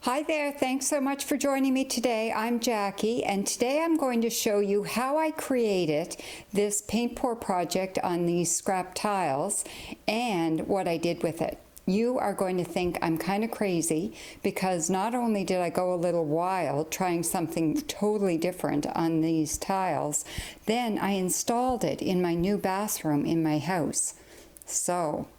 Hi there, thanks so much for joining me today. I'm Jackie, and today I'm going to show you how I created this paint pour project on these scrap tiles and what I did with it. You are going to think I'm kind of crazy because not only did I go a little wild trying something totally different on these tiles, then I installed it in my new bathroom in my house. So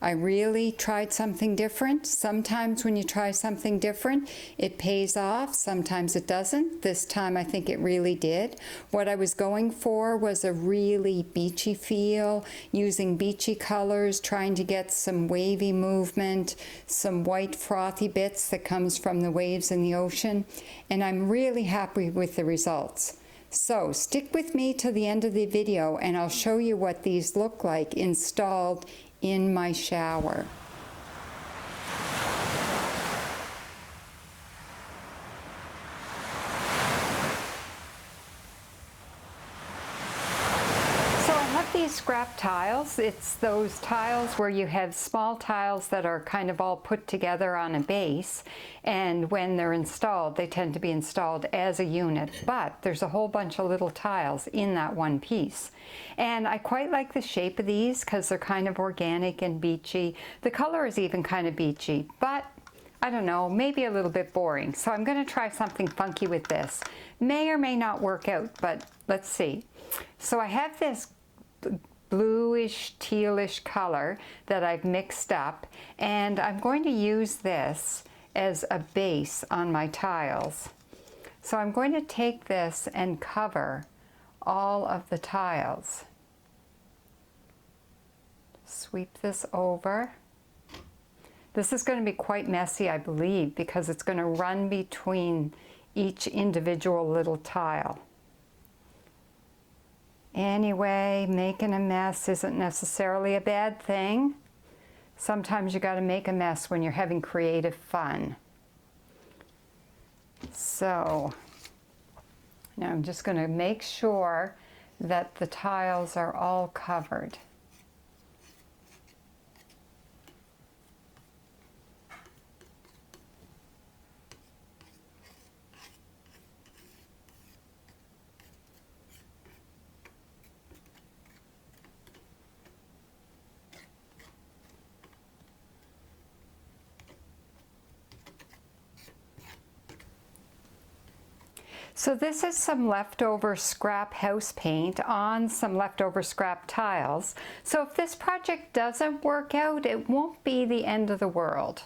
I really tried something different. Sometimes when you try something different, it pays off. Sometimes it doesn't. This time I think it really did. What I was going for was a really beachy feel, using beachy colors, trying to get some wavy movement, some white frothy bits that comes from the waves in the ocean. And I'm really happy with the results. So stick with me to the end of the video and I'll show you what these look like installed in my shower. So I have these scrap tiles. It's those tiles where you have small tiles that are kind of all put together on a base, and when they're installed they tend to be installed as a unit, but there's a whole bunch of little tiles in that one piece. And I quite like the shape of these because they're kind of organic and beachy. The color is even kind of beachy, but I don't know, maybe a little bit boring. So I'm going to try something funky with this. May or may not work out, but let's see. So I have this bluish, tealish color that I've mixed up, and I'm going to use this as a base on my tiles. So I'm going to take this and cover all of the tiles. Sweep this over. This is going to be quite messy, I believe, because it's going to run between each individual little tile. Anyway, making a mess isn't necessarily a bad thing. Sometimes you got to make a mess when you're having creative fun. So now I'm just going to make sure that the tiles are all covered. So this is some leftover scrap house paint on some leftover scrap tiles. So if this project doesn't work out, it won't be the end of the world.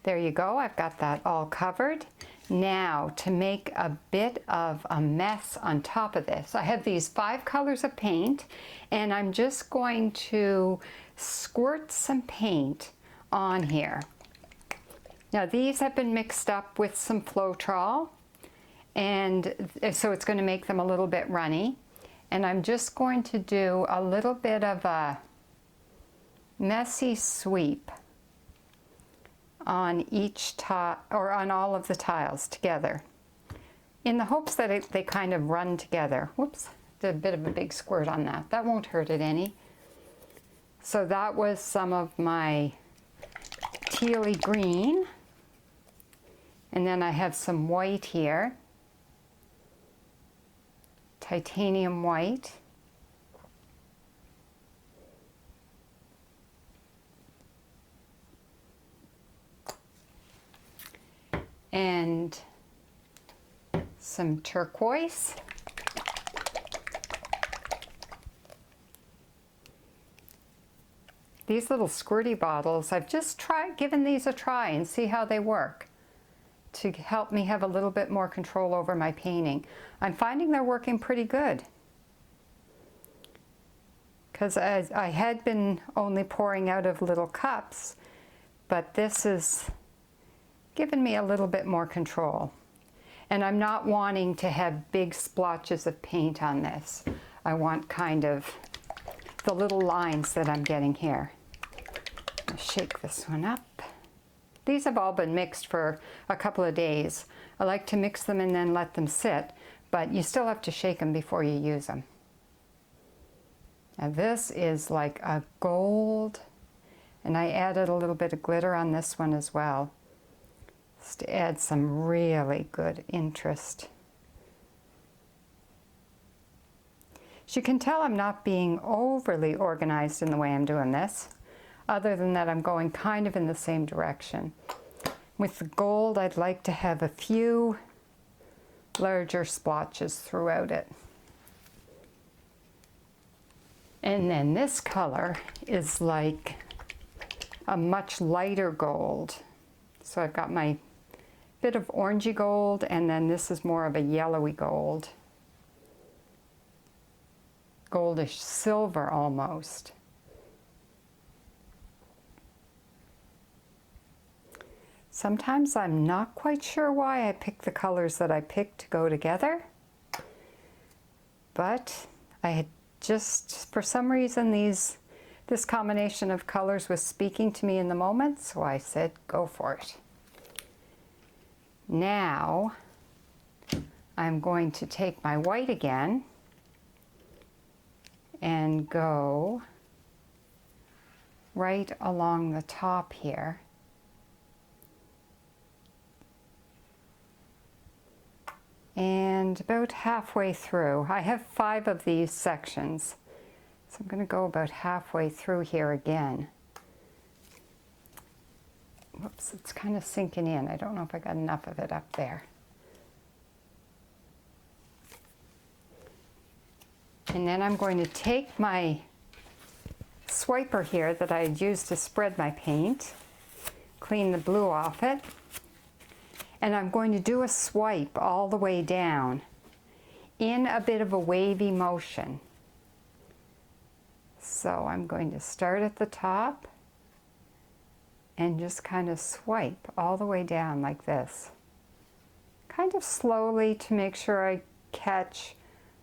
There you go, I've got that all covered. Now to make a bit of a mess on top of this, I have these 5 colors of paint, and I'm just going to squirt some paint on here. Now these have been mixed up with some floetrol, and so it's going to make them a little bit runny. And I'm just going to do a little bit of a messy sweep on each tile, or on all of the tiles together, in the hopes that they kind of run together. Whoops, did a bit of a big squirt on that. That won't hurt it any. So that was some of my tealy green, and then I have some white here. Titanium white. And some turquoise. These little squirty bottles, I've just given these a try and see how they work, to help me have a little bit more control over my painting. I'm finding they're working pretty good, because I had been only pouring out of little cups, but this is giving me a little bit more control. And I'm not wanting to have big splotches of paint on this. I want kind of the little lines that I'm getting here. I'll shake this one up. These have all been mixed for a couple of days. I like to mix them and then let them sit, but you still have to shake them before you use them. Now this is like a gold, and I added a little bit of glitter on this one as well. just to add some really good interest. As you can tell, I'm not being overly organized in the way I'm doing this. Other than that, I'm going kind of in the same direction. With the gold, I'd like to have a few larger splotches throughout it. And then this color is like a much lighter gold. So I've got my bit of orangey gold, and then this is more of a yellowy gold. Goldish silver almost. Sometimes I'm not quite sure why I pick the colors that I pick to go together, but I had just, for some reason, this combination of colors was speaking to me in the moment, so I said, go for it. Now, I'm going to take my white again and go right along the top here. And about halfway through. I have 5 of these sections, so I'm going to go about halfway through here again. Whoops, it's kind of sinking in. I don't know if I got enough of it up there. And then I'm going to take my swiper here that I had used to spread my paint, clean the blue off it, and I'm going to do a swipe all the way down in a bit of a wavy motion. So I'm going to start at the top and just kind of swipe all the way down like this. Kind of slowly to make sure I catch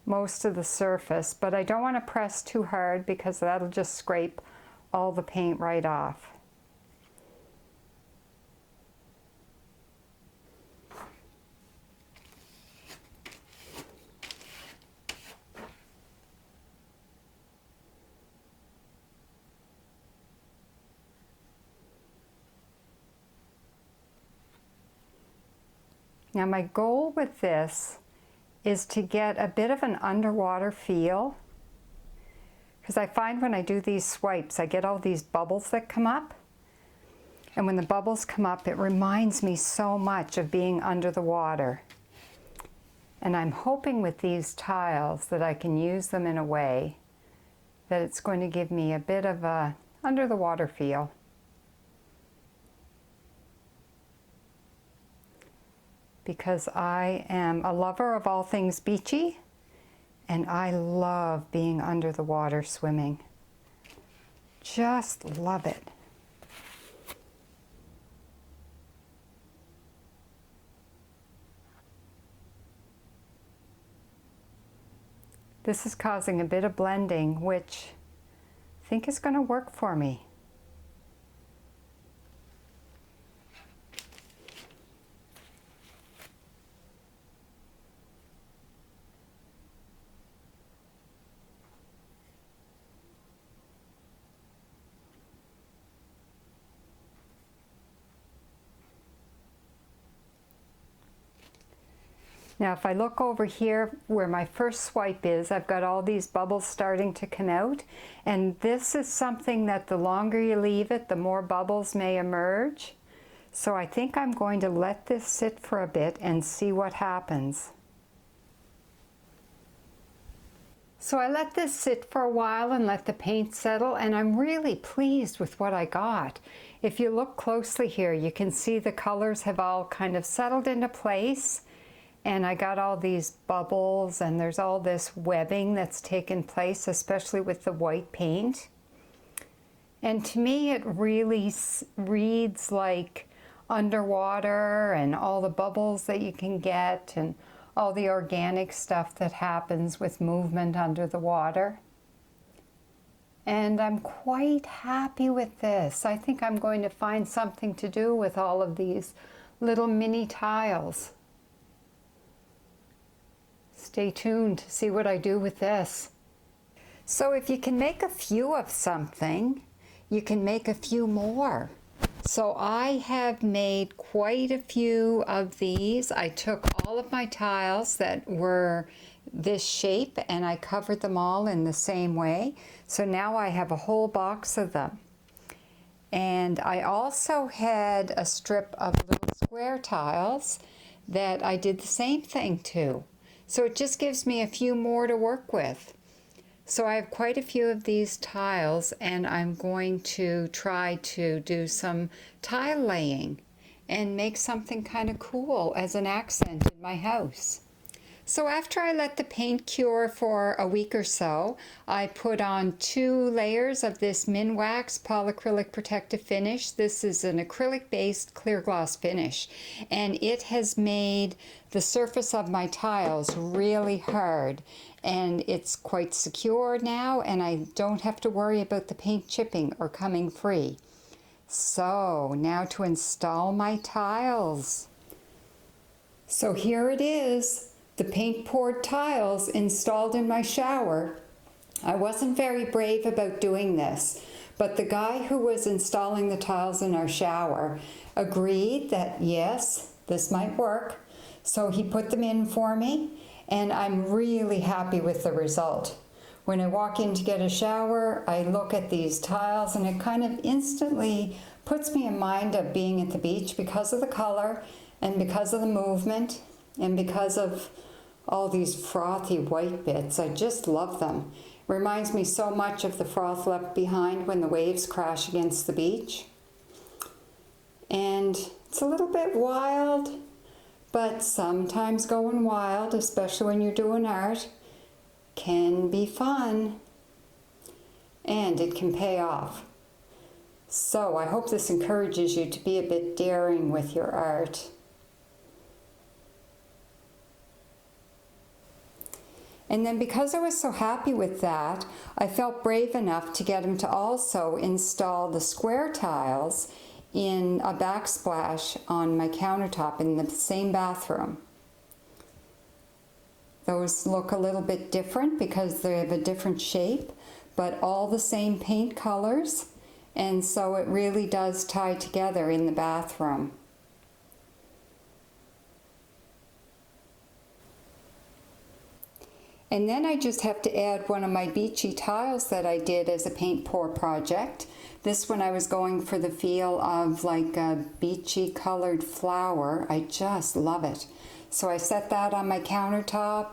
most of the surface, but I don't want to press too hard because that'll just scrape all the paint right off. Now my goal with this is to get a bit of an underwater feel, because I find when I do these swipes I get all these bubbles that come up, and when the bubbles come up it reminds me so much of being under the water. And I'm hoping with these tiles that I can use them in a way that it's going to give me a bit of a under the water feel. Because I am a lover of all things beachy, and I love being under the water swimming. Just love it. This is causing a bit of blending, which I think is going to work for me. Now if I look over here where my first swipe is, I've got all these bubbles starting to come out, and this is something that the longer you leave it, the more bubbles may emerge. So I think I'm going to let this sit for a bit and see what happens. So I let this sit for a while and let the paint settle, and I'm really pleased with what I got. If you look closely here, you can see the colors have all kind of settled into place. And I got all these bubbles, and there's all this webbing that's taken place, especially with the white paint. And to me, it really reads like underwater, and all the bubbles that you can get, and all the organic stuff that happens with movement under the water. And I'm quite happy with this. I think I'm going to find something to do with all of these little mini tiles. Stay tuned to see what I do with this. So if you can make a few of something, you can make a few more. So I have made quite a few of these. I took all of my tiles that were this shape and I covered them all in the same way. So now I have a whole box of them. And I also had a strip of little square tiles that I did the same thing to. So it just gives me a few more to work with. So I have quite a few of these tiles and I'm going to try to do some tile laying and make something kind of cool as an accent in my house. So after I let the paint cure for a week or so, I put on 2 layers of this Minwax polyacrylic protective finish. This is an acrylic-based clear gloss finish, and it has made the surface of my tiles really hard, and it's quite secure now, and I don't have to worry about the paint chipping or coming free. So now to install my tiles. So here it is. The paint poured tiles installed in my shower. I wasn't very brave about doing this, but the guy who was installing the tiles in our shower agreed that yes, this might work. So he put them in for me, and I'm really happy with the result. When I walk in to get a shower, I look at these tiles and it kind of instantly puts me in mind of being at the beach because of the color and because of the movement and because of all these frothy white bits. I just love them. It reminds me so much of the froth left behind when the waves crash against the beach. And it's a little bit wild, but sometimes going wild, especially when you're doing art, can be fun. And it can pay off. So I hope this encourages you to be a bit daring with your art. And then because I was so happy with that, I felt brave enough to get him to also install the square tiles in a backsplash on my countertop in the same bathroom. Those look a little bit different because they have a different shape, but all the same paint colors, and so it really does tie together in the bathroom. And then I just have to add one of my beachy tiles that I did as a paint pour project. This one I was going for the feel of like a beachy colored flower. I just love it. So I set that on my countertop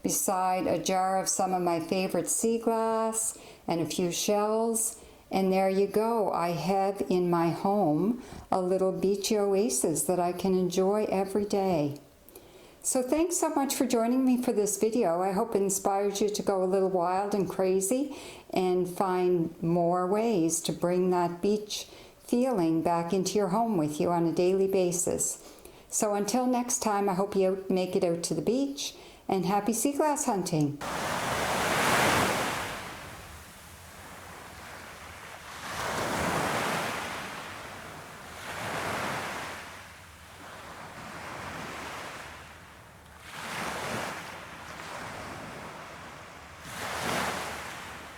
beside a jar of some of my favorite sea glass and a few shells. And there you go. I have in my home a little beachy oasis that I can enjoy every day. So thanks so much for joining me for this video. I hope it inspires you to go a little wild and crazy and find more ways to bring that beach feeling back into your home with you on a daily basis. So until next time, I hope you make it out to the beach, and happy sea glass hunting.